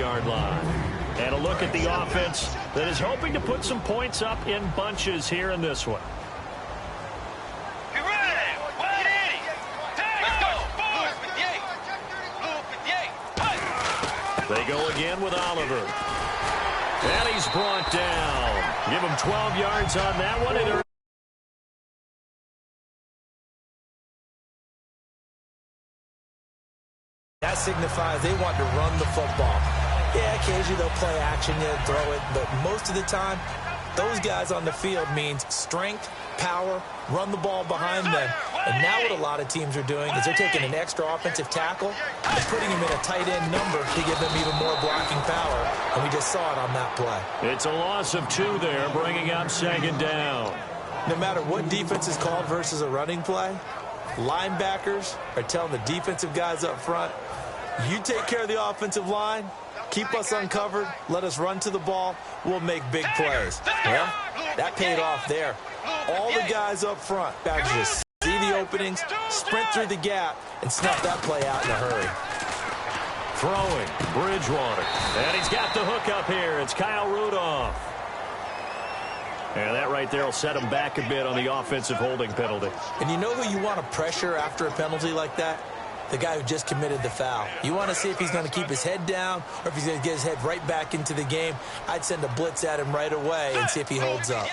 5-yard line. And a look at the offense that is hoping to put some points up in bunches here in this one. They go again with Oliver. And he's brought down. Give him 12 yards on that one. And that signifies they want to run the football. Yeah, occasionally they'll play action and throw it, but most of the time, those guys on the field means strength, power, run the ball behind them. And now what a lot of teams are doing is they're taking an extra offensive tackle and putting him in a tight end number to give them even more blocking power. And we just saw it on that play. It's a loss of 2 there, bringing up 2nd down. No matter what defense is called versus a running play, linebackers are telling the defensive guys up front, you take care of the offensive line, keep us uncovered, let us run to the ball, we'll make big plays. Well, that paid off there. All the guys up front just see the openings, sprint through the gap, and snuff that play out in a hurry. Throwing, Bridgewater. And he's got the hook up here. It's Kyle Rudolph. And that right there will set him back a bit on the offensive holding penalty. And you know who you want to pressure after a penalty like that? The guy who just committed the foul. You want to see if he's going to keep his head down or if he's going to get his head right back into the game. I'd send a blitz at him right away and see if he holds up.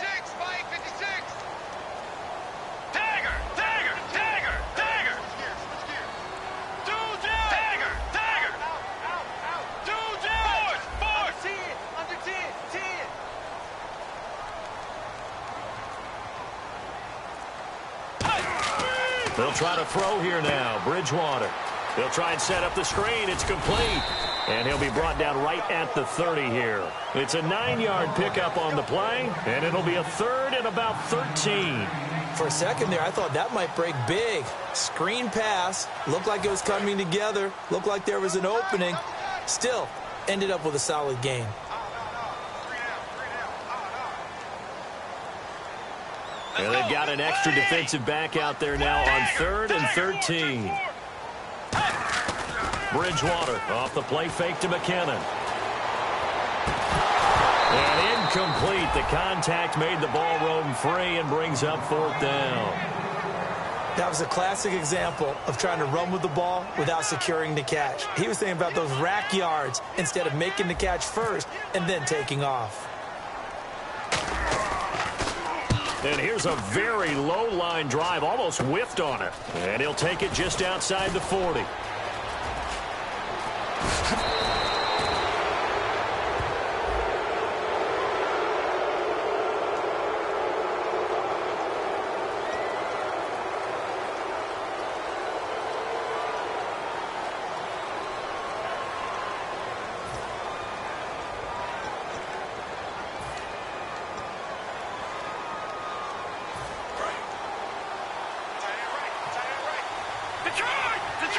They'll try to throw here now. Bridgewater. They'll try and set up the screen. It's complete. And he'll be brought down right at the 30 here. It's a 9-yard pickup on the play, and it'll be a 3rd and about 13. For a second there, I thought that might break big. Screen pass. Looked like it was coming together. Looked like there was an opening. Still, ended up with a solid gain. And they've got an extra defensive back out there now on 3rd and 13. Bridgewater off the play fake to McKinnon. And incomplete. The contact made the ball roam free and brings up 4th down. That was a classic example of trying to run with the ball without securing the catch. He was thinking about those rack yards instead of making the catch first and then taking off. And here's a very low-line drive, almost whiffed on it. And he'll take it just outside the 40.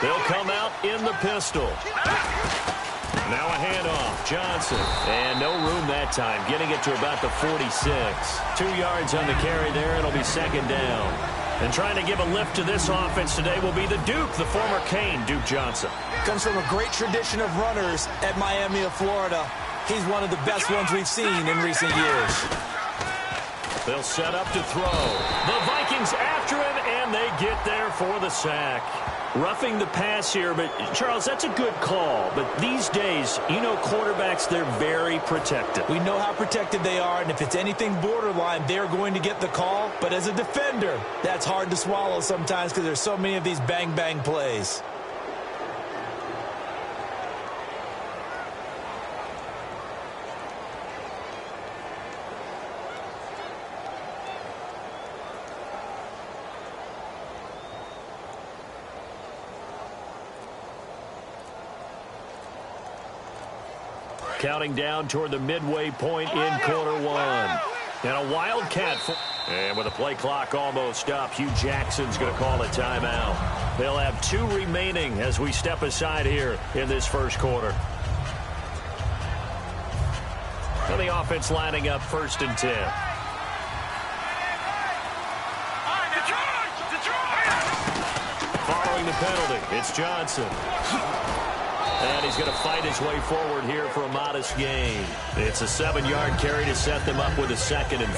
They'll come out in the pistol. Now a handoff. Johnson. And no room that time. Getting it to about the 46. 2 yards on the carry there. It'll be 2nd down. And trying to give a lift to this offense today will be the Duke, the former Cane, Duke Johnson. Comes from a great tradition of runners at Miami of Florida. He's one of the best ones we've seen in recent years. They'll set up to throw. The Vikings after him, and they get there for the sack. Roughing the pass here, but, Charles, that's a good call. But these days, you know quarterbacks, they're very protected. We know how protected they are, and if it's anything borderline, they're going to get the call. But as a defender, that's hard to swallow sometimes because there's so many of these bang-bang plays. Counting down toward the midway point in quarter 1. And a wildcat. And with the play clock almost up, Hugh Jackson's going to call a timeout. They'll have 2 remaining as we step aside here in this first quarter. And the offense lining up 1st and 10. Following the penalty, it's Johnson. And he's going to fight his way forward here for a modest gain. It's a 7-yard carry to set them up with a 2nd and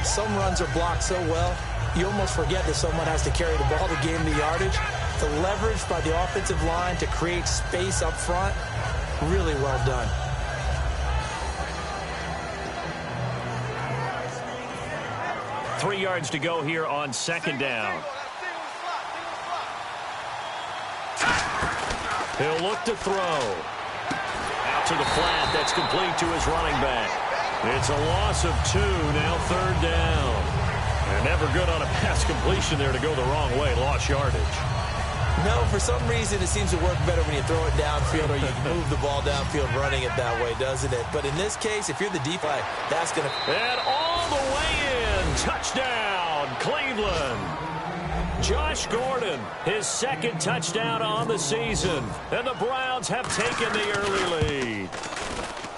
3. Some runs are blocked so well, you almost forget that someone has to carry the ball to gain the yardage. The leverage by the offensive line to create space up front, really well done. Three yards to go here on 2nd down. He'll look to throw. Out to the flat. That's complete to his running back. It's a loss of 2, now 3rd down. And never good on a pass completion there to go the wrong way. Lost yardage. No, for some reason it seems to work better when you throw it downfield or you move the ball downfield running it that way, doesn't it? But in this case, if you're the deep line, that's going to... And all the way in. Touchdown, Cleveland. Josh Gordon, his 2nd touchdown on the season. And the Browns have taken the early lead.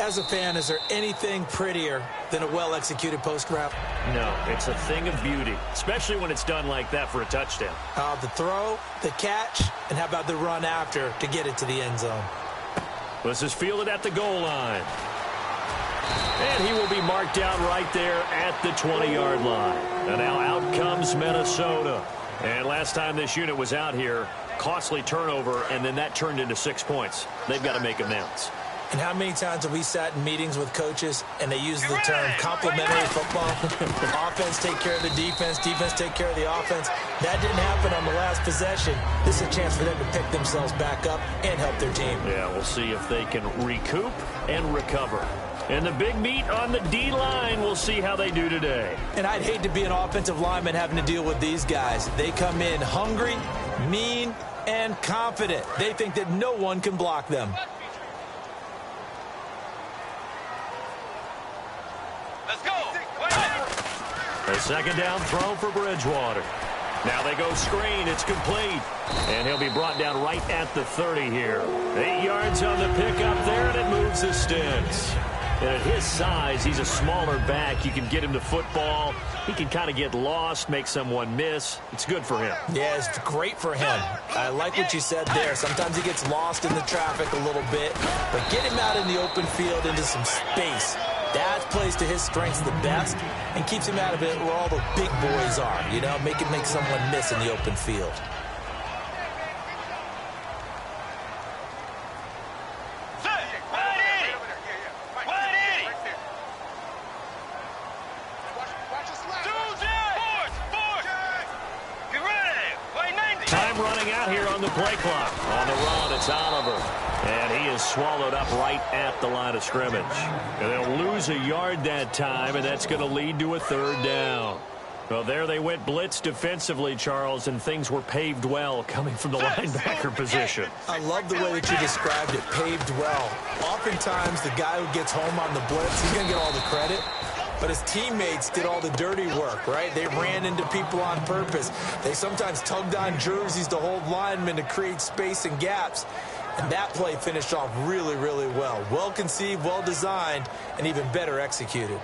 As a fan, is there anything prettier than a well-executed post route? No, it's a thing of beauty, especially when it's done like that for a touchdown. The throw, the catch, and how about the run after to get it to the end zone? This is fielded at the goal line. And he will be marked down right there at the 20-yard line. And now out comes Minnesota. And last time this unit was out here, costly turnover, and then that turned into 6 points. They've got to make amends. And how many times have we sat in meetings with coaches and they use the term complementary football? Offense take care of the defense, defense take care of the offense. That didn't happen on the last possession. This is a chance for them to pick themselves back up and help their team. Yeah, we'll see if they can recoup and recover. And the big meat on the D-line, we'll see how they do today. And I'd hate to be an offensive lineman having to deal with these guys. They come in hungry, mean, and confident. They think that no one can block them. Let's go. A 2nd down throw for Bridgewater. Now they go screen. It's complete. And he'll be brought down right at the 30 here. 8 yards on the pickup there, and it moves the sticks. And at his size, he's a smaller back. You can get him to football. He can kind of get lost, make someone miss. It's good for him. Yeah, it's great for him. I like what you said there. Sometimes he gets lost in the traffic a little bit. But get him out in the open field into some space. That plays to his strengths the best and keeps him out of it where all the big boys are. You know, make someone miss in the open field. Time running out here on the play clock. On the run, it's Oliver. And he is swallowed up right at the line of scrimmage. And they'll lose a yard that time, and that's going to lead to a 3rd down. Well, there they went blitz defensively, Charles, and things were paved well coming from the linebacker position. I love the way that you described it, paved well. Oftentimes, the guy who gets home on the blitz, he's going to get all the credit. But his teammates did all the dirty work, right? They ran into people on purpose. They sometimes tugged on jerseys to hold linemen to create space and gaps. And that play finished off really, really well. Well conceived, well designed, and even better executed.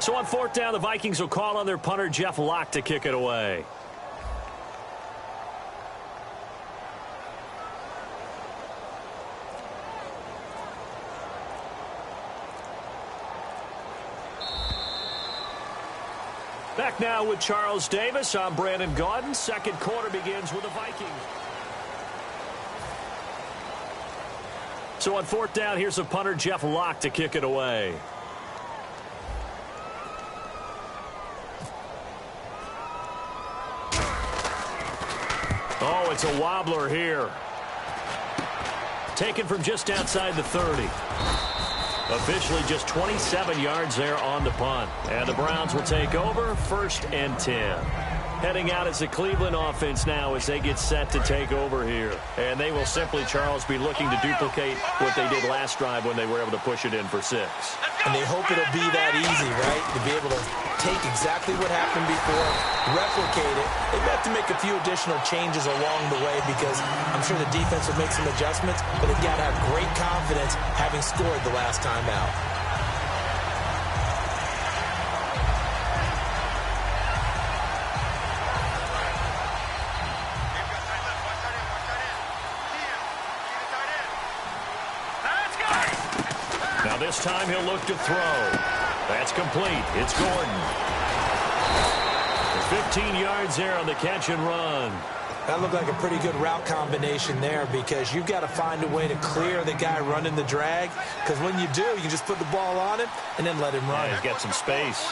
So on 4th down, the Vikings will call on their punter, Jeff Locke, to kick it away. Back now with Charles Davis. I'm Brandon Gaudin. 2nd quarter begins with the Vikings. So on 4th down, here's the punter, Jeff Locke, to kick it away. Oh, it's a wobbler here. Taken from just outside the 30. Officially just 27 yards there on the punt. And the Browns will take over 1st and 10. Heading out as the Cleveland offense now as they get set to take over here. And they will simply, Charles, be looking to duplicate what they did last drive when they were able to push it in for 6. And they hope it'll be that easy, right? To be able to take exactly what happened before, replicate it. They've got to make a few additional changes along the way because I'm sure the defense will make some adjustments, but they've got to have great confidence having scored the last time out. Now this time he'll look to throw. That's complete. It's Gordon. 15 yards there on the catch and run. That looked like a pretty good route combination there because you've got to find a way to clear the guy running the drag, because when you do, you just put the ball on him and then let him run. Yeah, he's got some space.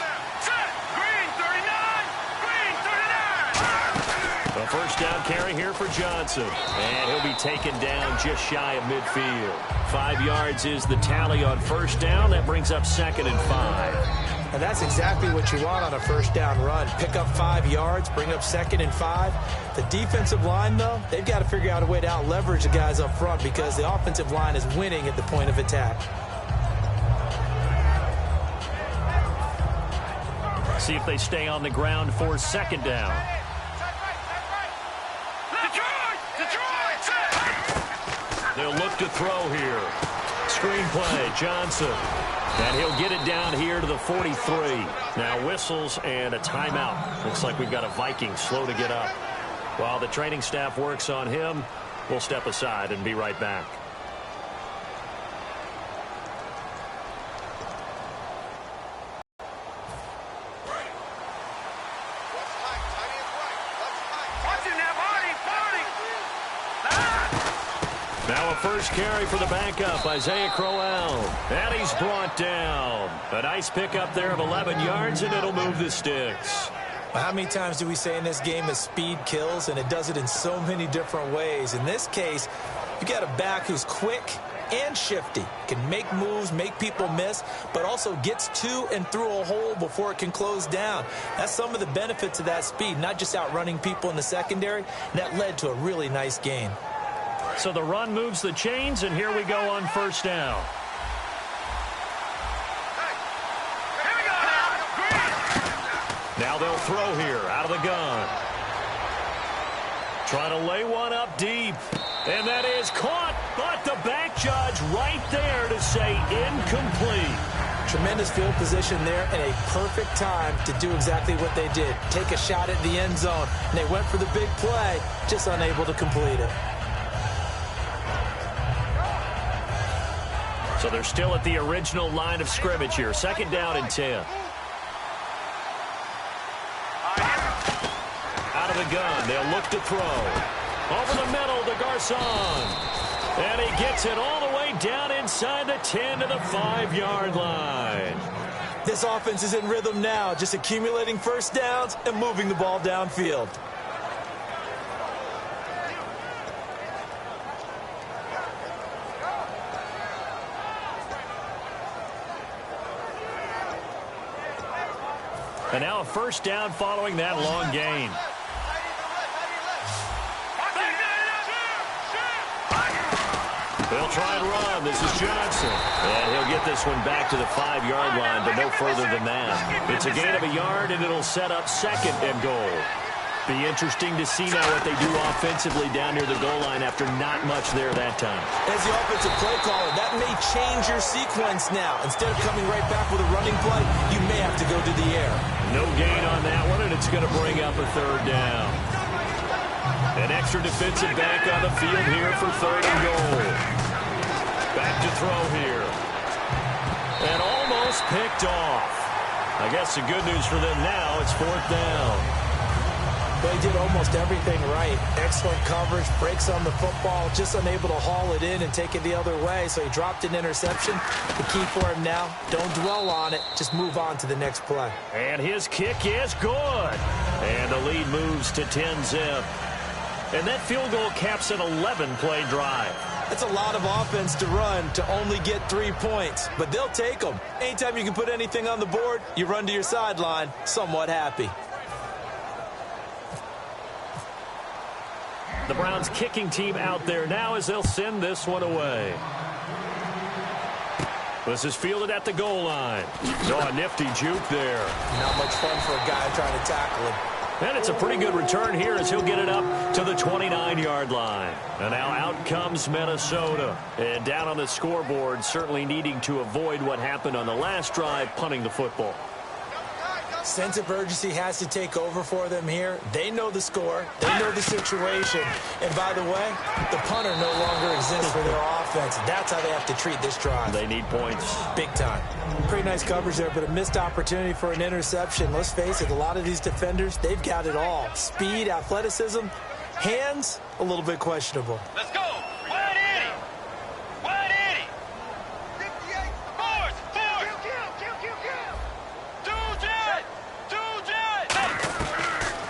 A first down carry here for Johnson. And he'll be taken down just shy of midfield. 5 yards is the tally on first down. That brings up 2nd and 5. And that's exactly what you want on a first down run. Pick up 5 yards, bring up 2nd and 5. The defensive line, though, they've got to figure out a way to out-leverage the guys up front because the offensive line is winning at the point of attack. See if they stay on the ground for 2nd down. They'll look to throw here. Screen play, Johnson. And he'll get it down here to the 43. Now whistles and a timeout. Looks like we've got a Viking slow to get up. While the training staff works on him, we'll step aside and be right back. Now a first carry for the backup, Isaiah Crowell. And he's brought down. A nice pickup there of 11 yards, and it'll move the sticks. Well, how many times do we say in this game that speed kills, and it does it in so many different ways? In this case, you got a back who's quick and shifty, can make moves, make people miss, but also gets to and through a hole before it can close down. That's some of the benefits of that speed, not just outrunning people in the secondary. And that led to a really nice gain. So the run moves the chains, and here we go on first down. Now they'll throw here out of the gun. Trying to lay one up deep. And that is caught, but the back judge right there to say incomplete. Tremendous field position there and a perfect time to do exactly what they did. Take a shot at the end zone. And they went for the big play, just unable to complete it. So they're still at the original line of scrimmage here. 2nd down and 10. Out of the gun, they'll look to throw. Over the middle to Garcon. And he gets it all the way down inside the 10 to the 5-yard line. This offense is in rhythm now, just accumulating first downs and moving the ball downfield. And now a first down following that long gain. They'll try and run. This is Johnson. And he'll get this one back to the 5-yard line, but no further than that. It's a gain of a yard, and it'll set up 2nd and goal. Be interesting to see now what they do offensively down near the goal line after not much there that time. As the offensive play caller, that may change your sequence now. Instead of coming right back with a running play, you may have to go to the air. No gain on that one, and it's going to bring up a 3rd down. An extra defensive back on the field here for 3rd and goal. Back to throw here. And almost picked off. I guess the good news for them now, it's 4th down. But he did almost everything right. Excellent coverage, breaks on the football, just unable to haul it in and take it the other way. So he dropped an interception. The key for him now, don't dwell on it. Just move on to the next play. And his kick is good. And the lead moves to 10-zip. And that field goal caps an 11-play drive. That's a lot of offense to run to only get 3 points. But they'll take them. Anytime you can put anything on the board, you run to your sideline, somewhat happy. The Browns kicking team out there now as they'll send this one away. This is fielded at the goal line. Oh, a nifty juke there. Not much fun for a guy trying to tackle him. And it's a pretty good return here as he'll get it up to the 29-yard line. And now out comes Minnesota. And down on the scoreboard, certainly needing to avoid what happened on the last drive, punting the football. Sense of urgency has to take over for them here. They know the score. They know the situation. And by the way, the punter no longer exists for their offense. That's how they have to treat this drive. They need points. Big time. Pretty nice coverage there, but a missed opportunity for an interception. Let's face it, a lot of these defenders, they've got it all. Speed, athleticism, hands, a little bit questionable. Let's go. 180. 180. 58.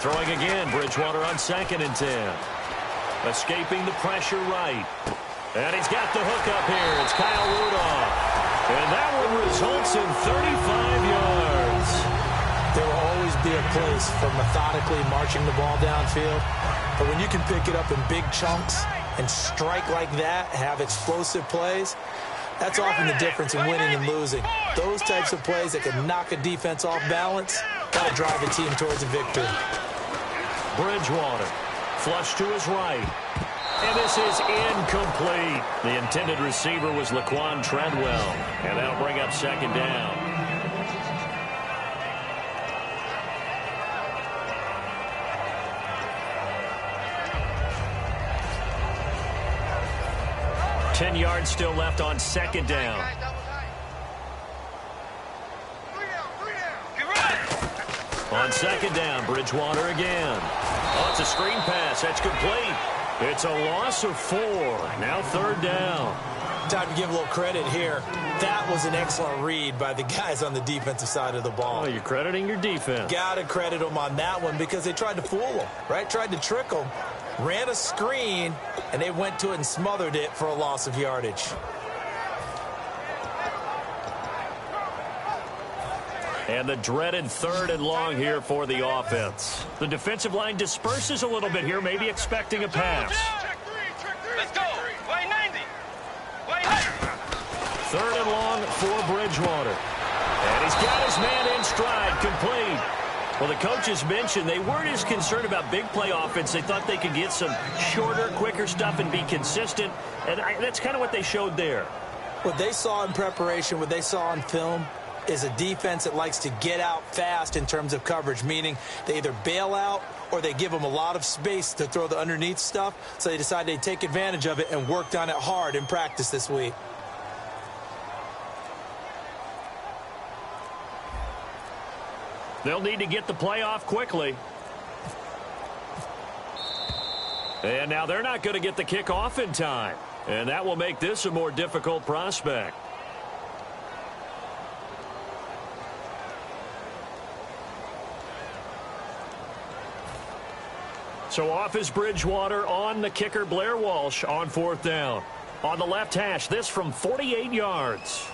Throwing again, Bridgewater on 2nd and 10. Escaping the pressure right. And he's got the hook up here. It's Kyle Rudolph. And that one results in 35 yards. There will always be a place for methodically marching the ball downfield. But when you can pick it up in big chunks and strike like that, have explosive plays, that's often the difference in winning and losing. Those types of plays that can knock a defense off balance, got to drive a team towards a victory. Bridgewater, flush to his right. And this is incomplete. The intended receiver was Laquan Treadwell. And that'll bring up 2nd down. Ten yards still left on 2nd down. On 2nd down, Bridgewater again. Oh, it's a screen pass. That's complete. It's a loss of 4. Now 3rd down. Time to give a little credit here. That was an excellent read by the guys on the defensive side of the ball. Oh, you're crediting your defense. Got to credit them on that one because they tried to fool them, right? Tried to trick them. Ran a screen, and they went to it and smothered it for a loss of yardage. And the dreaded 3rd and long here for the offense. The defensive line disperses a little bit here, maybe expecting a pass. Let's go. 90. 3rd and long for Bridgewater. And he's got his man in stride, complete. Well, the coaches mentioned they weren't as concerned about big play offense. They thought they could get some shorter, quicker stuff and be consistent. And that's kind of what they showed there. What they saw in preparation, what they saw on film, is a defense that likes to get out fast in terms of coverage, meaning they either bail out or they give them a lot of space to throw the underneath stuff. So they decided they'd take advantage of it and worked on it hard in practice this week. They'll need to get the play off quickly. And now they're not going to get the kick off in time. And that will make this a more difficult prospect. So off is Bridgewater, on the kicker Blair Walsh on 4th down. On the left hash, this from 48 yards.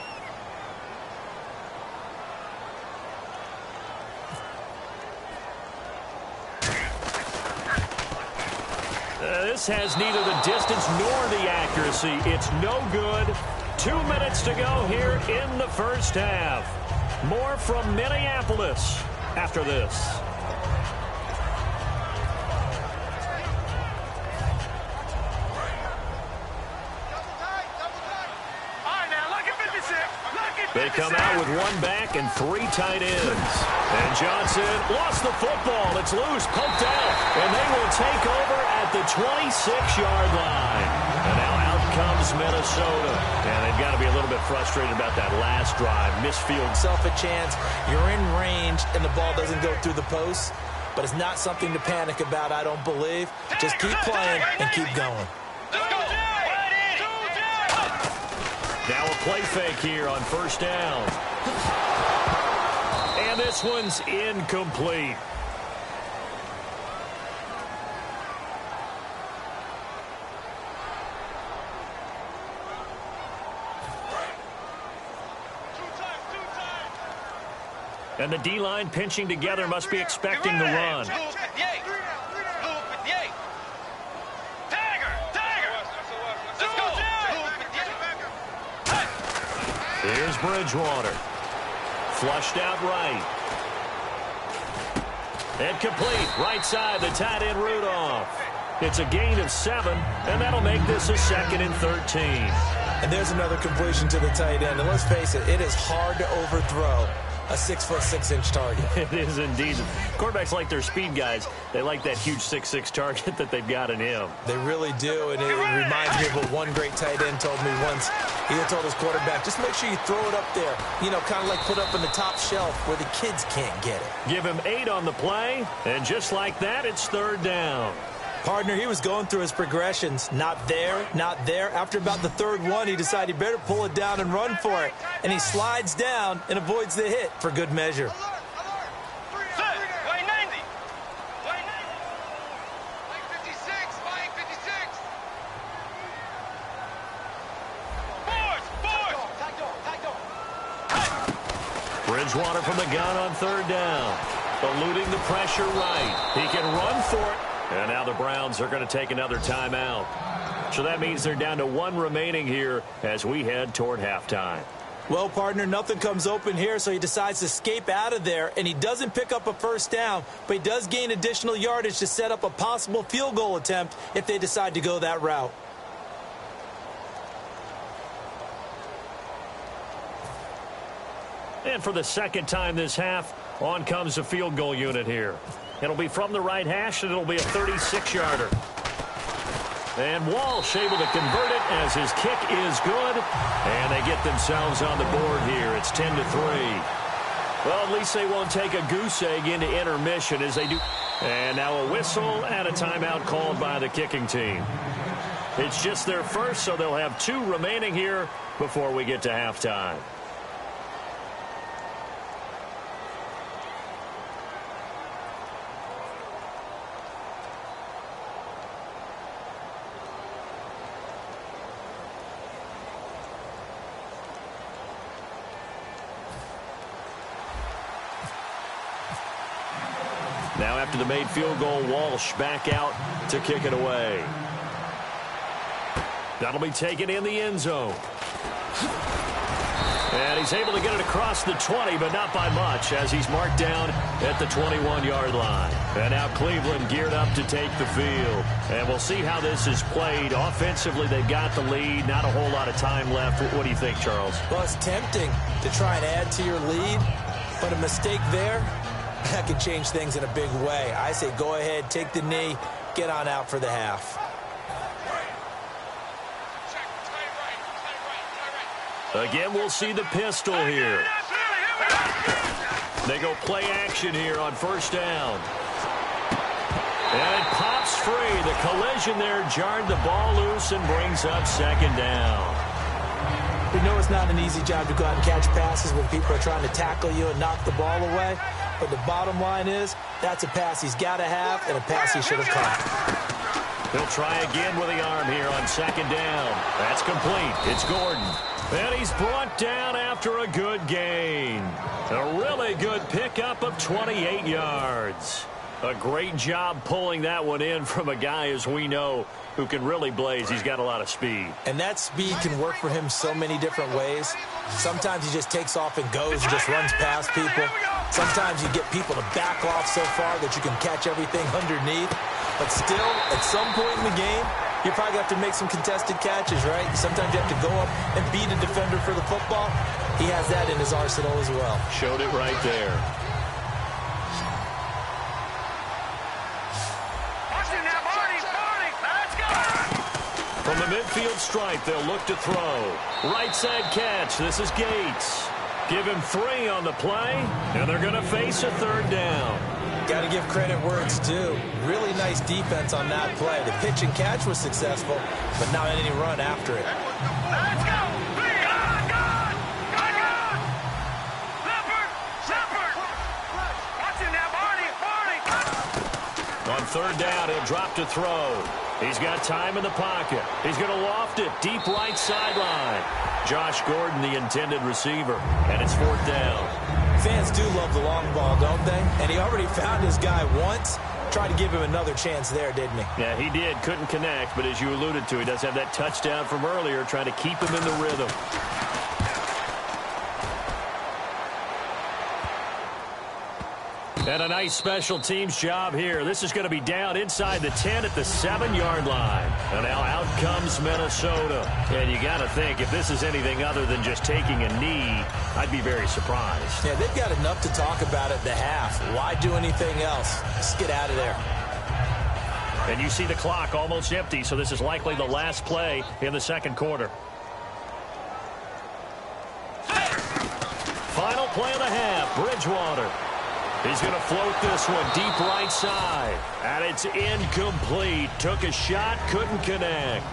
This has neither the distance nor the accuracy. It's no good. 2 minutes to go here in the first half. More from Minneapolis after this. They come out with 1 back and 3 tight ends. And Johnson lost the football. It's loose, poked out. And they will take over at the 26-yard line. And now out comes Minnesota. And they've got to be a little bit frustrated about that last drive. Misfield. Self a chance. You're in range, and the ball doesn't go through the post. But it's not something to panic about, I don't believe. Just keep playing and keep going. Now a play fake here on 1st down. And this one's incomplete. And the D-line pinching together, must be expecting the run. Here's Bridgewater. Flushed out right. And complete. Right side, the tight end Rudolph. It's a gain of 7, and that'll make this a 2nd and 13. And there's another completion to the tight end. And let's face it, it is hard to overthrow a 6'6" target. It is indeed. Quarterbacks like their speed guys. They like that huge 6'6" target that they've got in him. They really do, and it reminds me of what one great tight end told me once. He told his quarterback, just make sure you throw it up there, you know, kind of like put up on the top shelf where the kids can't get it. Give him 8 on the play, and just like that, it's 3rd down. Partner, he was going through his progressions. Not there, not there. After about the 3rd one, he decided he better pull it down and run for it. And he slides down and avoids the hit for good measure. Bridgewater from the gun on 3rd down. Eluding the pressure right. He can run for it. And now the Browns are going to take another timeout. So that means they're down to 1 remaining here as we head toward halftime. Well, partner, nothing comes open here, so he decides to escape out of there, and he doesn't pick up a 1st down, but he does gain additional yardage to set up a possible field goal attempt if they decide to go that route. And for the 2nd time this half, on comes the field goal unit here. It'll be from the right hash, and it'll be a 36-yarder. And Walsh able to convert it as his kick is good. And they get themselves on the board here. It's 10-3. Well, at least they won't take a goose egg into intermission as they do. And now a whistle and a timeout called by the kicking team. It's just their first, so they'll have 2 remaining here before we get to halftime. Now after the made field goal, Walsh back out to kick it away. That'll be taken in the end zone. And he's able to get it across the 20, but not by much, as he's marked down at the 21-yard line. And now Cleveland geared up to take the field. And we'll see how this is played. Offensively, they've got the lead. Not a whole lot of time left. What do you think, Charles? Well, it's tempting to try and add to your lead, but a mistake there, that could change things in a big way. I say go ahead, take the knee, get on out for the half. Again, we'll see the pistol here. They go play action here on 1st down. And it pops free. The collision there jarred the ball loose and brings up 2nd down. We know it's not an easy job to go out and catch passes when people are trying to tackle you and knock the ball away. But the bottom line is, that's a pass he's got to have and a pass he should have caught. He'll try again with the arm here on 2nd down. That's complete. It's Gordon. And he's brought down after a good gain. A really good pickup of 28 yards. A great job pulling that one in from a guy, as we know, who can really blaze. He's got a lot of speed. And that speed can work for him so many different ways. Sometimes he just takes off and goes and just runs past people. Sometimes you get people to back off so far that you can catch everything underneath. But still, at some point in the game, you probably have to make some contested catches, right? Sometimes you have to go up and beat a defender for the football. He has that in his arsenal as well. Showed it right there. From the midfield stripe, they'll look to throw. Right side catch. This is Gates. Give him 3 on the play, and they're going to face a 3rd down. Got to give credit where it's due. Really nice defense on that play. The pitch and catch was successful, but not any run after it. Let's go! On 3rd down, he'll drop to throw. He's got time in the pocket. He's going to loft it deep right sideline. Josh Gordon, the intended receiver, and it's 4th down. Fans do love the long ball, don't they? And he already found his guy once. Tried to give him another chance there, didn't he? Yeah, he did. Couldn't connect, but as you alluded to, he does have that touchdown from earlier, trying to keep him in the rhythm. And a nice special teams job here. This is going to be down inside the 10 at the 7-yard line. And now out comes Minnesota. And you got to think, if this is anything other than just taking a knee, I'd be very surprised. Yeah, they've got enough to talk about at the half. Why do anything else? Just get out of there. And you see the clock almost empty, so this is likely the last play in the second quarter. Final play of the half, Bridgewater. He's going to float this one deep right side. And it's incomplete. Took a shot, couldn't connect.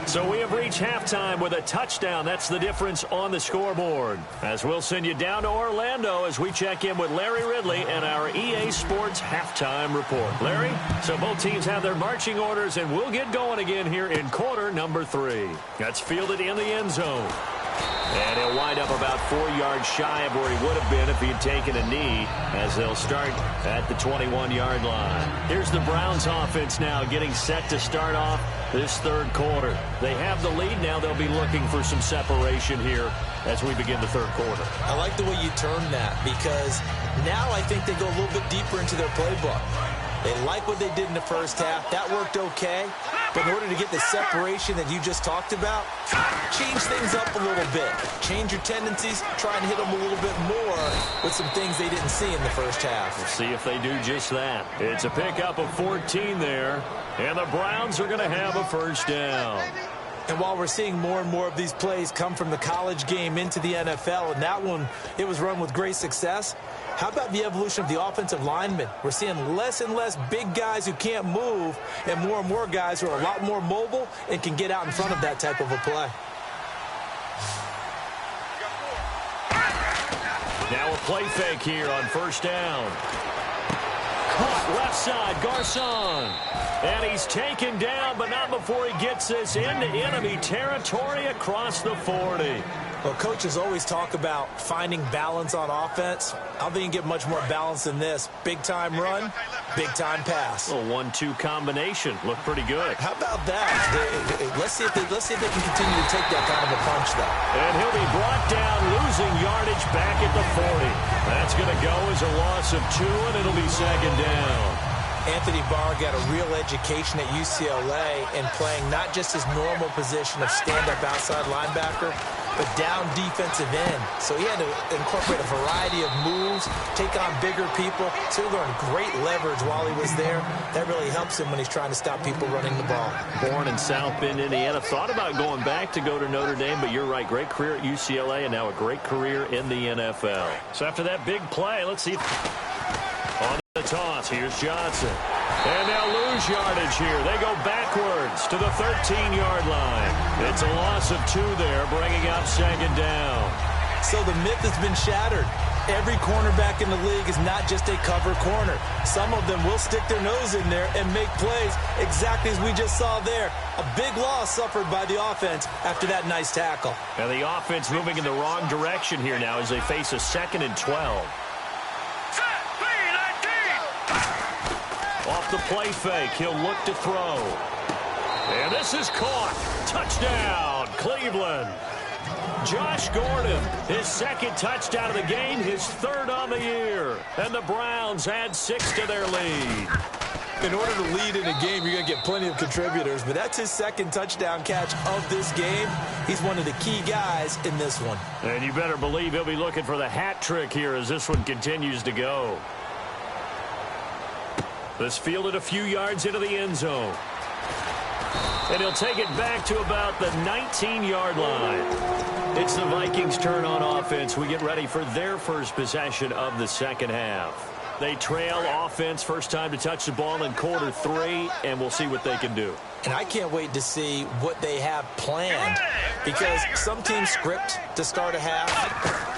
So we have reached halftime with a touchdown. That's the difference on the scoreboard. As we'll send you down to Orlando as we check in with Larry Ridley and our EA Sports halftime report. Larry, so both teams have their marching orders, and we'll get going again here in quarter number 3. That's fielded in the end zone. And he'll wind up about 4 yards shy of where he would have been if he had taken a knee, as they'll start at the 21-yard line. Here's the Browns offense now getting set to start off this third quarter. They have the lead now. They'll be looking for some separation here as we begin the third quarter. I like the way you turned that, because now I think they go a little bit deeper into their playbook. They like what they did in the first half. That worked okay. But in order to get the separation that you just talked about, change things up a little bit. Change your tendencies. Try and hit them a little bit more with some things they didn't see in the first half. We'll see if they do just that. It's a pickup of 14 there. And the Browns are going to have a first down. And while we're seeing more and more of these plays come from the college game into the NFL, and that one, it was run with great success, how about the evolution of the offensive linemen? We're seeing less and less big guys who can't move and more guys who are a lot more mobile and can get out in front of that type of a play. Now a play fake here on first down. Caught left side, Garcon. And he's taken down, but not before he gets this into enemy territory across the 40. Well, coaches always talk about finding balance on offense. I don't think you can get much more balance than this. Big-time run, big-time pass. A 1-2 combination. Looked pretty good. How about that? Let's see if they can continue to take that kind of a punch, though. And he'll be brought down, losing yardage back at the 40. That's going to go as a loss of 2, and it'll be second down. Anthony Barr got a real education at UCLA in playing not just his normal position of stand-up outside linebacker, but down defensive end. So he had to incorporate a variety of moves, take on bigger people. So he learned great leverage while he was there. That really helps him when he's trying to stop people running the ball. Born in South Bend, Indiana. Thought about going back to go to Notre Dame, but you're right. Great career at UCLA and now a great career in the NFL. So after that big play, let's see. On the toss, here's Johnson. And they'll lose yardage here. They go backwards to the 13-yard line. It's a loss of 2 there, bringing up second down. So the myth has been shattered. Every cornerback in the league is not just a cover corner. Some of them will stick their nose in there and make plays exactly as we just saw there. A big loss suffered by the offense after that nice tackle. And the offense moving in the wrong direction here now as they face a 2nd and 12. Off the play fake, he'll look to throw. And this is caught. Touchdown, Cleveland. Josh Gordon, his 2nd touchdown of the game, his 3rd on the year. And the Browns add 6 to their lead. In order to lead in a game, you're going to get plenty of contributors, but that's his 2nd touchdown catch of this game. He's one of the key guys in this one. And you better believe he'll be looking for the hat trick here as this one continues to go. This fielded a few yards into the end zone. And he'll take it back to about the 19-yard line. It's the Vikings' turn on offense. We get ready for their first possession of the second half. They trail offense, first time to touch the ball in quarter 3, and we'll see what they can do. And I can't wait to see what they have planned, because some teams script to start a half.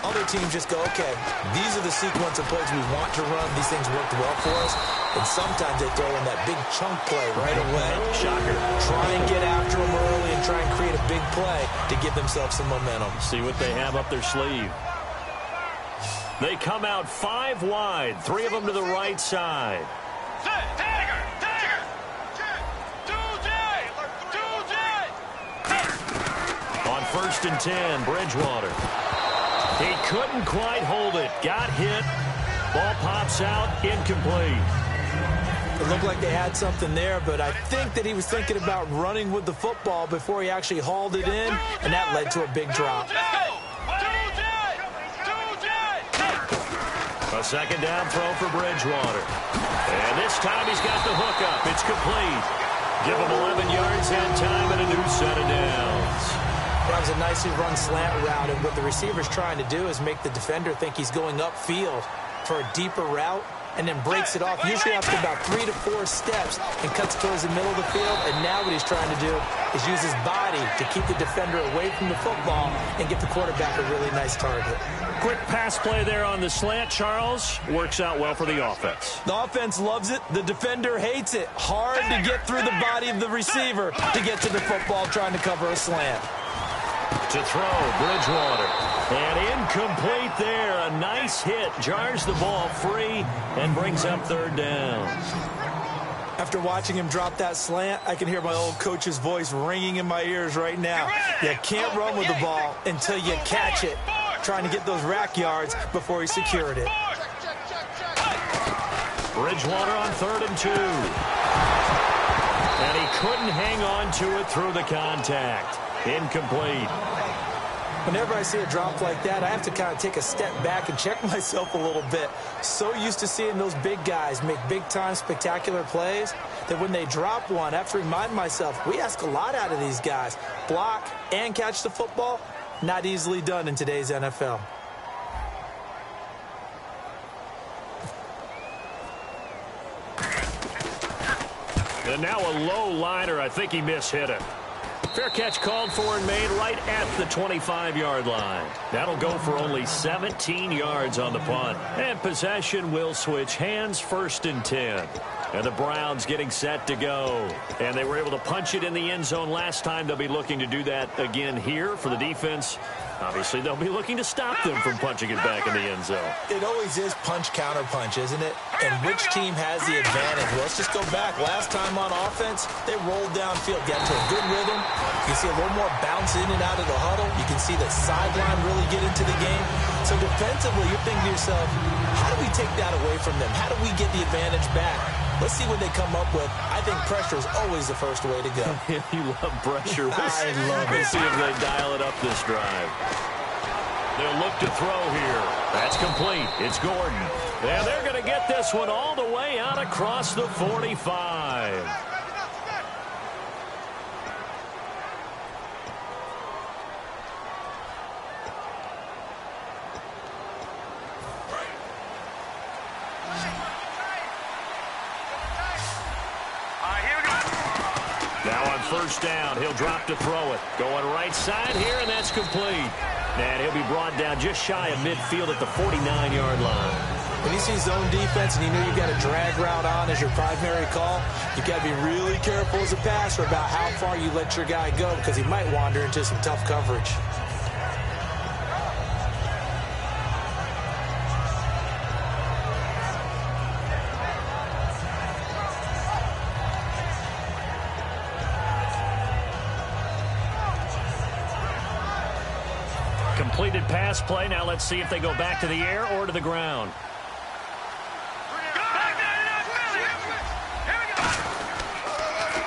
Other teams just go, okay, these are the sequence of plays we want to run. These things worked well for us. And sometimes they throw in that big chunk play right away. Shocker. Try and get after them early and try and create a big play to give themselves some momentum. See what they have up their sleeve. They come out 5 wide, 3 of them to the right side. On 1st and 10, Bridgewater. He couldn't quite hold it. Got hit. Ball pops out, incomplete. It looked like they had something there, but I think that he was thinking about running with the football before he actually hauled it in, and that led to a big drop. A second down throw for Bridgewater. And this time he's got the hookup. It's complete. Give him 11 yards that time and a new set of downs. That was a nicely run slant route, and what the receiver's trying to do is make the defender think he's going upfield for a deeper route, and then breaks it off, usually after about 3 to 4 steps, and cuts towards the middle of the field. And now what he's trying to do is use his body to keep the defender away from the football and get the quarterback a really nice target. Quick pass play there on the slant, Charles. Works out well for the offense. The offense loves it. The defender hates it. Hard to get through the body of the receiver to get to the football trying to cover a slant. To throw, Bridgewater. And incomplete there. A nice hit. Jars the ball free and brings up third down. After watching him drop that slant, I can hear my old coach's voice ringing in my ears right now. You can't run with the ball until you catch it. Trying to get those rack yards before he secured it. Bridgewater on 3rd and 2. And he couldn't hang on to it through the contact. Incomplete. Whenever I see a drop like that, I have to kind of take a step back and check myself a little bit. So used to seeing those big guys make big-time spectacular plays that when they drop one, I have to remind myself, we ask a lot out of these guys. Block and catch the football, not easily done in today's NFL. And now a low liner. I think he mishit it. Fair catch called for and made right at the 25-yard line. That'll go for only 17 yards on the punt. And possession will switch hands, 1st and 10. And the Browns getting set to go. And they were able to punch it in the end zone last time. They'll be looking to do that again here for the defense. Obviously, they'll be looking to stop them from punching it back in the end zone. It always is punch-counter-punch, isn't it? And which team has the advantage? Well, let's just go back. Last time on offense, they rolled downfield, got into a good rhythm. You can see a little more bounce in and out of the huddle. You can see the sideline really get into the game. So defensively, you're thinking to yourself, how do we take that away from them? How do we get the advantage back? Let's see what they come up with. I think pressure is always the first way to go. You love pressure. I love it. Let's see if they dial it up this drive. They'll look to throw here. That's complete. It's Gordon. And they're going to get this one all the way out across the 45. Now on 1st down, he'll drop to throw it. Going right side here, and that's complete. And he'll be brought down just shy of midfield at the 49-yard line. When you see zone defense and you know you've got a drag route on as your primary call, you've got to be really careful as a passer about how far you let your guy go because he might wander into some tough coverage. Completed pass play. Now let's see if they go back to the air or to the ground.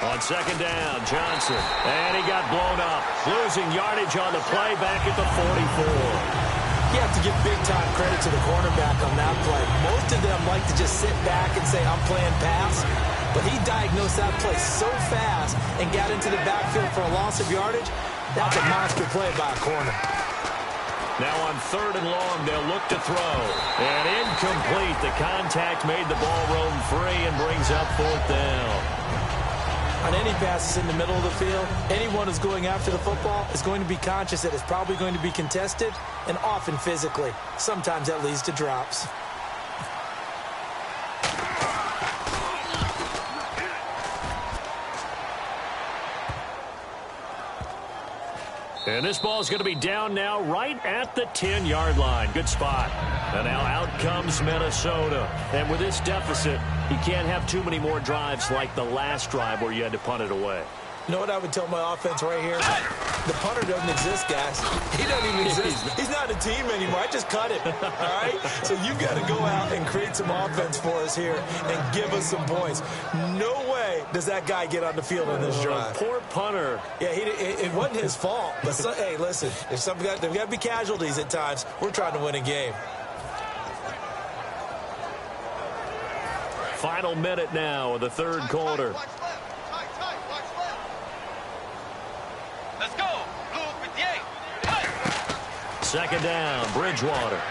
On 2nd down, Johnson. And he got blown up. Losing yardage on the play back at the 44. You have to give big-time credit to the cornerback on that play. Most of them like to just sit back and say, I'm playing pass. But he diagnosed that play so fast and got into the backfield for a loss of yardage. That's a monster play by a corner. Now on 3rd and long, they'll look to throw. And incomplete. The contact made the ball roam free and brings up 4th down. On any passes in the middle of the field, anyone who's going after the football is going to be conscious that it's probably going to be contested and often physically. Sometimes that leads to drops. And this ball is going to be down now right at the 10-yard line. Good spot. And now out comes Minnesota. And with this deficit, you can't have too many more drives like the last drive where you had to punt it away. You know what I would tell my offense right here? The punter doesn't exist, guys. He doesn't even exist. He's not a team anymore. I just cut him, all right? So you got to go out and create some offense for us here and give us some points. No way does that guy get on the field on this drive. Poor punter. Yeah, it wasn't his fault. But, hey, listen, there's got to be casualties at times. We're trying to win a game. Final minute now of the third quarter. Let's go. Blue 58. Second down, Bridgewater.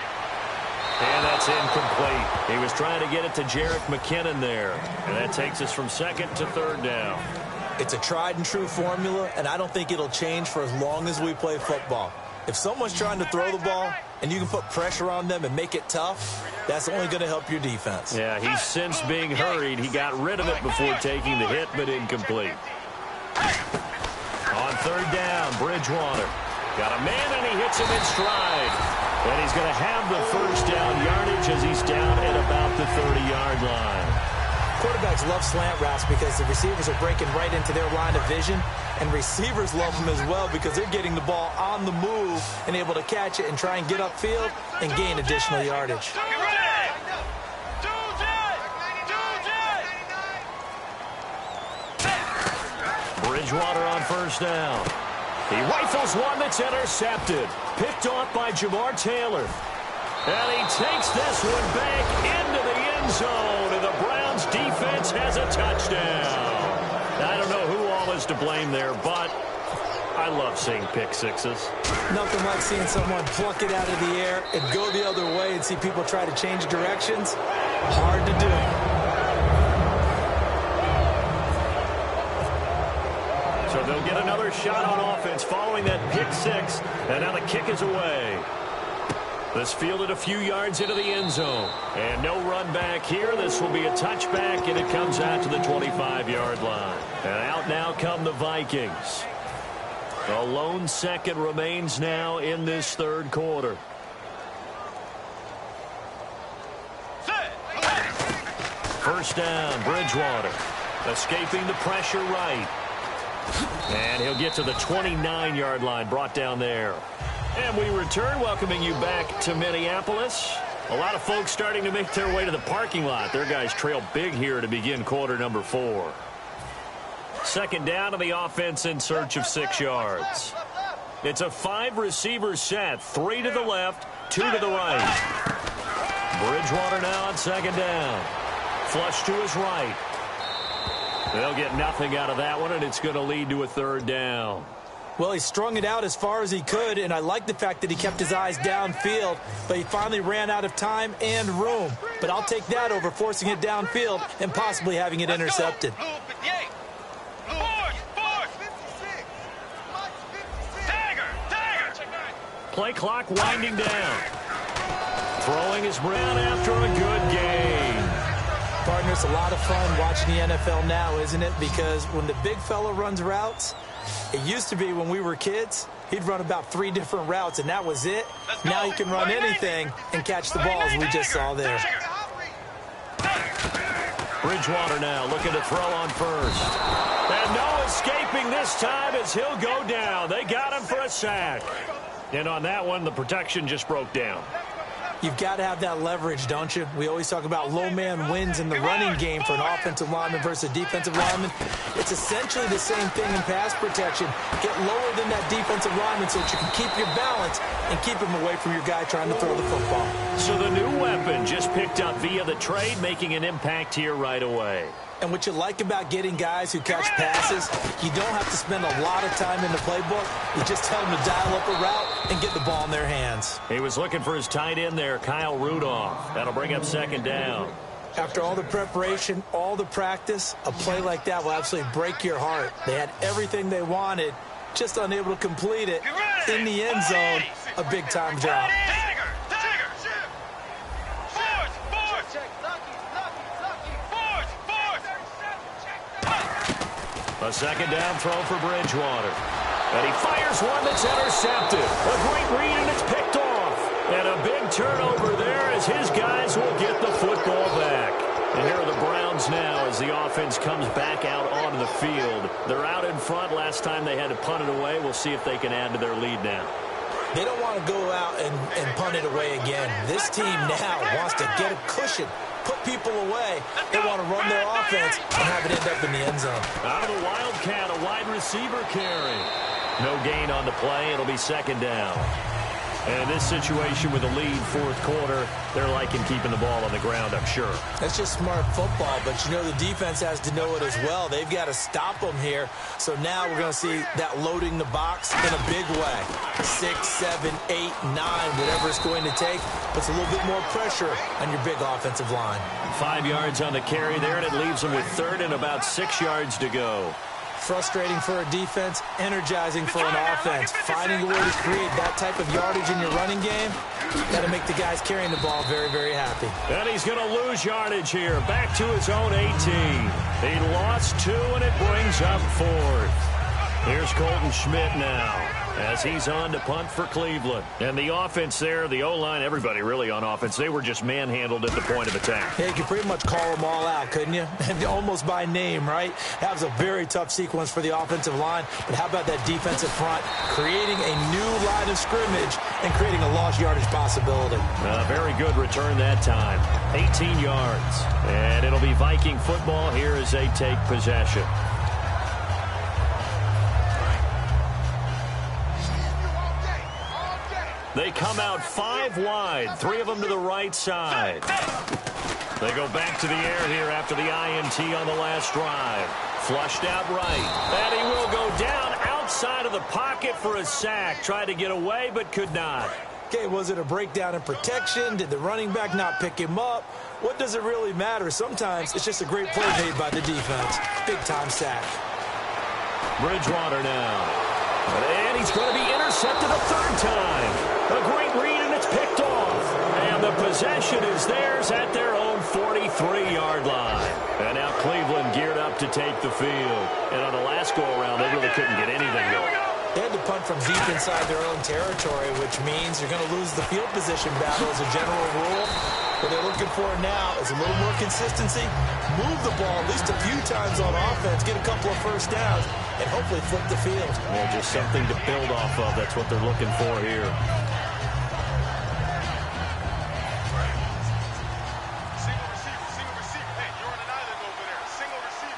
And that's incomplete. He was trying to get it to Jerick McKinnon there. And that takes us from second to third down. It's a tried-and-true formula, and I don't think it'll change for as long as we play football. If someone's trying to throw the ball and you can put pressure on them and make it tough, that's only going to help your defense. Yeah, he's since being hurried. He got rid of it before taking the hit, but incomplete. On third down, Bridgewater. Got a man, and he hits him in stride. And he's going to have the first down yardage as he's down at about the 30-yard line. Quarterbacks love slant routes because the receivers are breaking right into their line of vision, and receivers love them as well because they're getting the ball on the move and able to catch it and try and get upfield and gain additional yardage. Bridgewater on first down. He rifles one that's intercepted. Picked off by Jamar Taylor. And he takes this one back into the end zone, and the Browns defense has a touchdown. I don't know who all is to blame there, but I love seeing pick sixes. Nothing like seeing someone pluck it out of the air and go the other way and see people try to change directions. Hard to do. So they'll get another shot on offense following that pick six, and now the kick is away. This fielded a few yards into the end zone. And no run back here. This will be a touchback, and it comes out to the 25-yard line. And out now come the Vikings. A lone second remains now in this third quarter. First down, Bridgewater. Escaping the pressure right. And he'll get to the 29-yard line, brought down there. And we return, welcoming you back to Minneapolis. A lot of folks starting to make their way to the parking lot. Their guys trail big here to begin quarter number 4. Second down to the offense in search of 6 yards. It's a 5-receiver set, 3 to the left, 2 to the right. Bridgewater now on second down. Flush to his right. They'll get nothing out of that one, and it's going to lead to a third down. Well, he strung it out as far as he could, and I like the fact that he kept his eyes downfield, but he finally ran out of time and room. But I'll take that over forcing it downfield and possibly having it intercepted. Play clock winding down. Throwing his Brown after a good game. Partner, it's a lot of fun watching the NFL now, isn't it? Because when the big fella runs routes, it used to be when we were kids, he'd run about 3 different routes, and that was it. Now he can run anything and catch the ball, as we just saw there. Bridgewater now looking to throw on first. And no escaping this time as he'll go down. They got him for a sack. And on that one, the protection just broke down. You've got to have that leverage, don't you? We always talk about low man wins in the running game for an offensive lineman versus a defensive lineman. It's essentially the same thing in pass protection. Get lower than that defensive lineman so that you can keep your balance and keep him away from your guy trying to throw the football. So the new weapon just picked up via the trade, making an impact here right away. And what you like about getting guys who catch passes, you don't have to spend a lot of time in the playbook. You just tell them to dial up a route and get the ball in their hands. He was looking for his tight end there, Kyle Rudolph. That'll bring up second down. After all the preparation, all the practice, a play like that will absolutely break your heart. They had everything they wanted, just unable to complete it in the end zone. A big-time drop. A second down throw for Bridgewater. And he fires one that's intercepted. A great read, and it's picked off. And a big turnover there as his guys will get the football back. And here are the Browns yards now as the offense comes back out onto the field. They're out in front. Last time they had to punt it away. We'll see if they can add to their lead now. They don't want to go out and punt it away again. This team now wants to get a cushion, put people away. They want to run their offense and have it end up in the end zone. Out of the Wildcat, a wide receiver carry. No gain on the play. It'll be second down. And in this situation with a lead fourth quarter, they're liking keeping the ball on the ground, I'm sure. That's just smart football, but you know the defense has to know it as well. They've got to stop them here. So now we're going to see that loading the box in a big way. 6, 7, 8, 9, whatever it's going to take, puts a little bit more pressure on your big offensive line. 5 yards on the carry there, and it leaves them with third and about 6 yards to go. Frustrating for a defense, energizing for an offense. Finding a way to create that type of yardage in your running game, got to make the guys carrying the ball very, very happy. And he's going to lose yardage here. Back to his own 18. He lost 2, and it brings up fourth. Here's Colton Schmidt now as he's on to punt for Cleveland. And the offense there, the O-line, everybody really on offense, they were just manhandled at the point of attack. Yeah, you could pretty much call them all out, couldn't you? And almost by name, right? That was a very tough sequence for the offensive line. But how about that defensive front creating a new line of scrimmage and creating a lost yardage possibility? Very good return that time. 18 yards. And it'll be Viking football here as they take possession. They come out 5 wide, 3 of them to the right side. They go back to the air here after the INT on the last drive. Flushed out right. And he will go down outside of the pocket for a sack. Tried to get away, but could not. Okay, was it a breakdown in protection? Did the running back not pick him up? What does it really matter? Sometimes it's just a great play made by the defense. Big-time sack. Bridgewater now. And he's going to be intercepted a third time. A great read, and it's picked off. And the possession is theirs at their own 43-yard line. And now Cleveland geared up to take the field. And on the last go-around, they really couldn't get anything going. They had to punt from deep inside their own territory, which means you're going to lose the field position battle as a general rule. What they're looking for now is a little more consistency, move the ball at least a few times on offense, get a couple of first downs, and hopefully flip the field. Yeah, just something to build off of. That's what they're looking for here. Single receiver. Hey, you're on an island over there. Single receiver.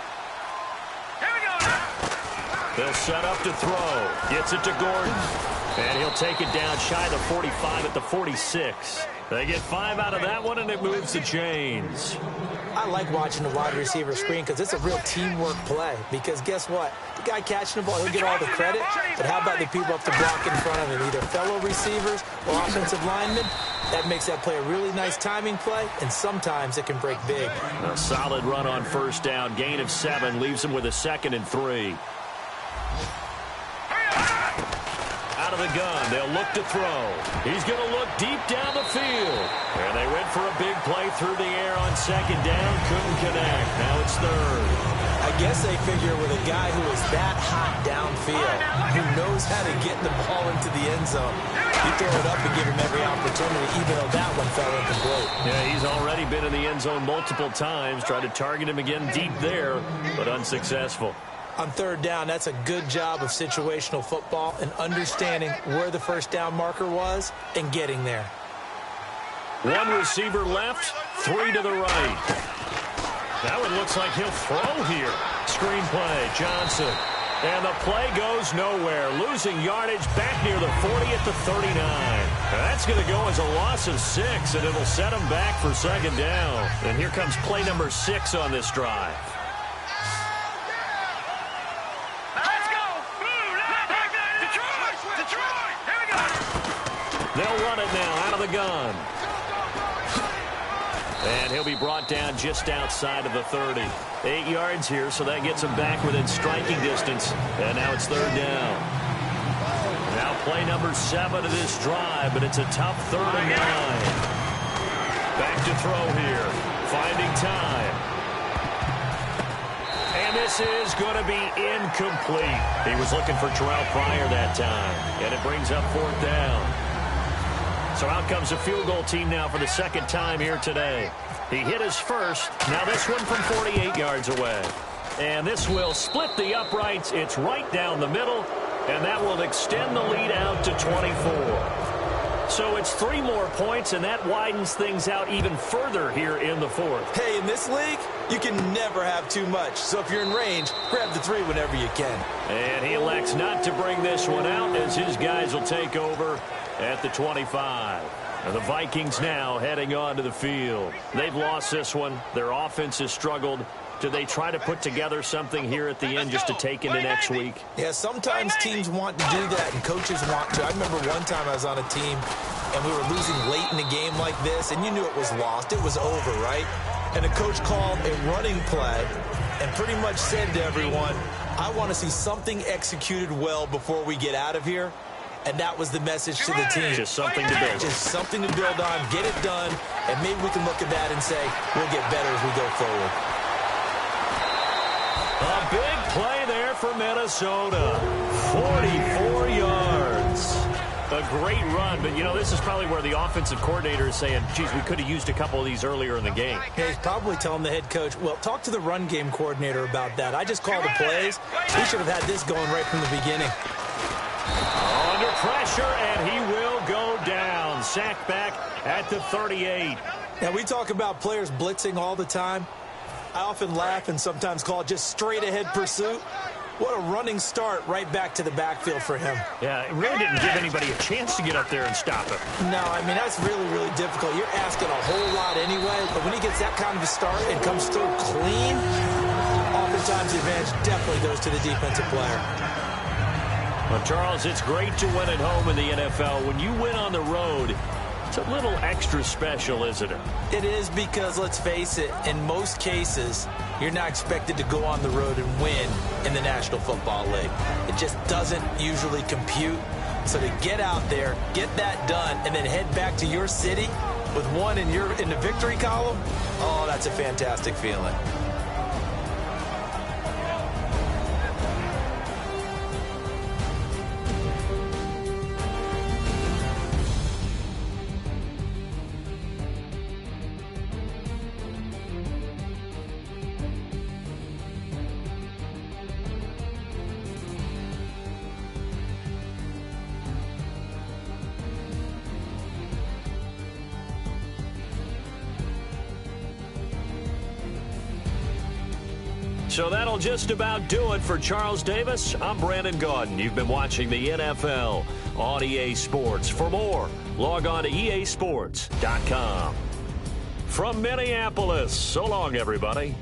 Here we go. They'll set up to throw. Gets it to Gordon. And he'll take it down shy of the 45 at the 46. They get 5 out of that one, and it moves the chains. I like watching the wide receiver screen because it's a real teamwork play. Because guess what? The guy catching the ball, he'll get all the credit. But how about the people up to block in front of him? Either fellow receivers or offensive linemen. That makes that play a really nice timing play, and sometimes it can break big. A solid run on first down. Gain of 7 leaves him with a 2nd and 3. Out of the gun, they'll look to throw. He's going to look deep down the field. And they went for a big play through the air on 2nd down. Couldn't connect. Now it's 3rd. I guess they figure with a guy who is that hot downfield, who knows how to get the ball into the end zone, you throw it up and give him every opportunity, even though that one fell incomplete. Yeah, he's already been in the end zone multiple times. Tried to target him again deep there, but unsuccessful. On 3rd down, that's a good job of situational football and understanding where the first down marker was and getting there. 1 receiver left, 3 to the right. That one looks like he'll throw here. Screen play, Johnson. And the play goes nowhere. Losing yardage back near the 40 at the 39. That's going to go as a loss of 6, and it'll set him back for 2nd down. And here comes play number 6 on this drive. They'll run it now out of the gun. And he'll be brought down just outside of the 30. 8 yards here, so that gets him back within striking distance. And now it's 3rd down. Now play number 7 of this drive, but it's a tough 3rd and 9. Back to throw here. Finding time. And this is going to be incomplete. He was looking for Terrell Pryor that time. And it brings up 4th down. So out comes a field goal team now for the second time here today. He hit his first. Now this one from 48 yards away. And this will split the uprights. It's right down the middle. And that will extend the lead out to 24. So it's 3 more points, and that widens things out even further here in the fourth. Hey, in this league, you can never have too much. So if you're in range, grab the 3 whenever you can. And he elects not to bring this one out as his guys will take over at the 25. And the Vikings now heading onto the field. They've lost this one. Their offense has struggled. Do they try to put together something here at the end just to take into next week? Yeah, sometimes teams want to do that, and coaches want to. I remember one time I was on a team, and we were losing late in a game like this, and you knew it was lost. It was over, right? And the coach called a running play and pretty much said to everyone, I want to see something executed well before we get out of here. And that was the message to the team. Just something to build. Just something to build on, get it done, and maybe we can look at that and say, we'll get better as we go forward. A big play there for Minnesota. 44 yards. A great run, but, you know, this is probably where the offensive coordinator is saying, geez, we could have used a couple of these earlier in the game. Yeah, he's probably telling the head coach, well, talk to the run game coordinator about that. I just called the plays. We should have had this going right from the beginning. Under pressure, and he will go down. Sacked back at the 38. Now, we talk about players blitzing all the time. I often laugh and sometimes call it just straight-ahead pursuit. What a running start right back to the backfield for him. Yeah, it really didn't give anybody a chance to get up there and stop him. No, I mean, that's really, really difficult. You're asking a whole lot anyway, but when he gets that kind of a start and comes through clean, oftentimes the advantage definitely goes to the defensive player. Well, Charles, it's great to win at home in the NFL. When you win on the road, it's a little extra special, isn't it? It is because, let's face it, in most cases, you're not expected to go on the road and win in the National Football League. It just doesn't usually compute. So to get out there, get that done, and then head back to your city with one in the victory column, oh, that's a fantastic feeling. So that'll just about do it for Charles Davis. I'm Brandon Gaudin. You've been watching the NFL on EA Sports. For more, log on to easports.com. From Minneapolis, so long, everybody.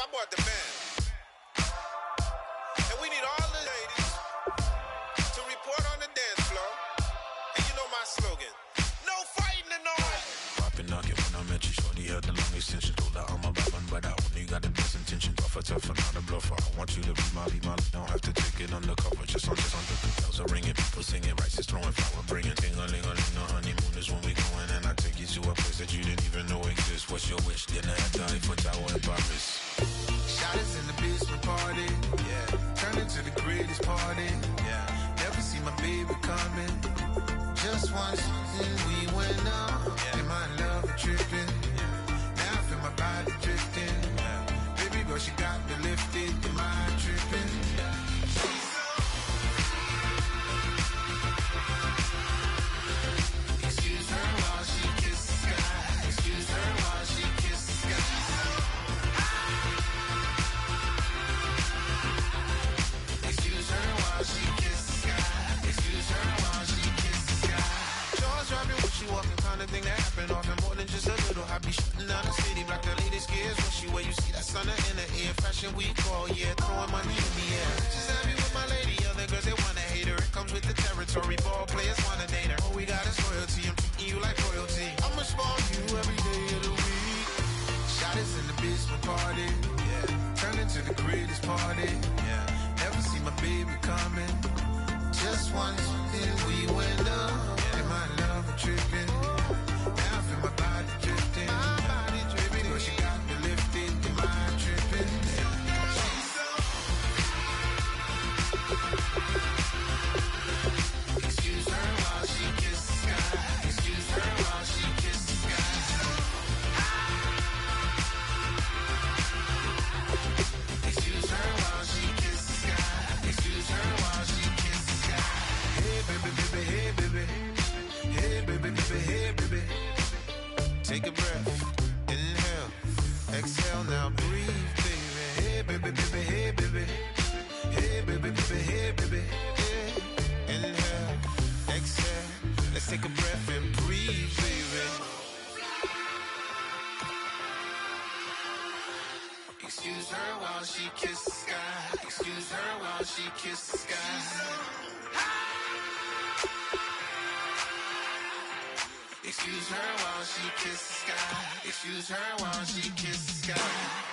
I bought the band. And we need all the ladies to report on the dance floor. And you know my slogan, no fighting in the hall. Poppin' knock it when I met you, shorty had the long extension. Told her I'm a bad one, but I only got the best intention. Tougher, not a bluffer. I want you to be my, don't have to take it undercover. Just on the bells are ringing, people singing, rice is throwing, flower bringing. Ding-a-ling-a-ling, the honeymoon is when we going. And I take you to a place that you didn't even know exists. What's your wish? Dinner at the Eiffel Tower in Paris. Shot is in the basement party, yeah. Turn into the greatest party, yeah. Never see my baby coming. Just once, we went up, yeah. And my love tripping, yeah. Now I feel my body drifting, yeah. Baby girl, she got me lifted, the mind tripping, yeah. Excuse her while she kisses the sky. Excuse her while she kisses the sky. Excuse her while she kisses the sky. Excuse her while she kisses the sky. Jaws dropping when she walking, kind of thing that happen often. More than just a little. I be shooting down the city, block the latest gears. When she where you see that sun in the air. Fashion week all year, throwing money in the air. She's happy with my lady, other girls they wanna hate her. It comes with the territory, ball players wanna date her. All we got is loyalty, I'm treating you like royalty. I'ma spoil you every day of the week. Shot is in the basement party, yeah. Turn into the greatest party, yeah. Never see my baby coming. Just once, then we went up, yeah. And my love tripping. Now I feel my body drifting. My body dripping. Girl, she got me lifted, the mind tripping. Excuse her while she kisses the sky. Excuse her while she kisses the sky. Excuse her while she kisses the sky. Excuse her while she kisses the sky. Hey baby, baby, hey baby. Hey baby, baby, hey baby. Take a breath, inhale, exhale, now breathe, baby. Hey baby, baby, hey baby. Hey baby, baby, hey baby. Hey. Inhale, exhale, let's take a breath and breathe, baby. Excuse her while she kisses the sky. Excuse her while she kisses the sky. Excuse her while she kisses the sky. Excuse her while she kisses the sky.